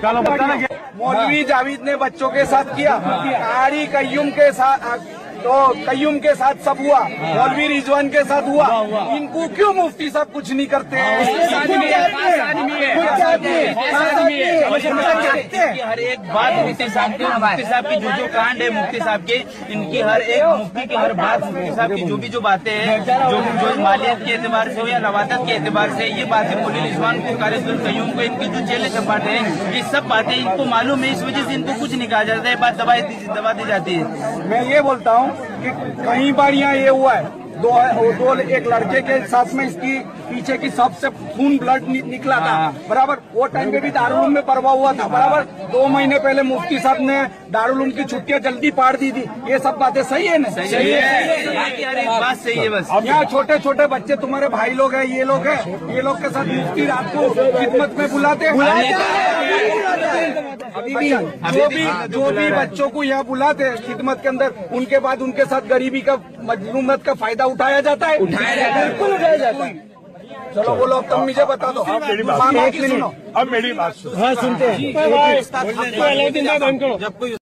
मौलवी जावेद ने बच्चों के साथ किया, कारी कय्यूम के साथ सब हुआ, मौलवी रिजवान के साथ हुआ, इनको क्यों मुफ्ती साहब कुछ नहीं करते? हर एक बात मुफ्ती साहब की जो कांड है मुफ्ती साहब के, इनकी हर एक मुफ्ती की हर बात मुफ्ती साहब की जो बातें हैं, जो मालियत के एतबार से हो या लवादत के एतबार से, ये बातें मौलवी रिजवान को, कारी कय्यूम को, इनकी जो चेले चपाटे हैं, ये सब बातें इनको मालूम है, इस वजह से इनको कुछ नहीं कहा जाता है, बात दबा दी जाती है। मैं ये बोलता हूँ कि कई बार यहाँ ये हुआ है, एक लड़के के साथ में इसकी पीछे की सबसे खून ब्लड निकला था, बराबर। वो टाइम पे भी दारुल में परवा हुआ था, बराबर। 2 महीने पहले मुफ्ती साहब ने दारुल की छुट्टियां जल्दी पाड़ दी थी। ये सब बातें सही है ना? सही है, बात सही है। बस यहाँ छोटे छोटे बच्चे तुम्हारे भाई लोग हैं, ये लोग हैं, ये लोग के साथ मुफ्ती रात को खिदमत में बुलाते जो भी बच्चों को यहाँ बुलाते हैं खिदमत के अंदर, उनके बाद उनके साथ गरीबी का, मजलूमियत का फायदा उठाया जाता है। बिल्कुल उठाया जाता है। चलो बोलो, अब तुम मुझे बता दो। अब मेरी बात सुनो। सुनते हैं।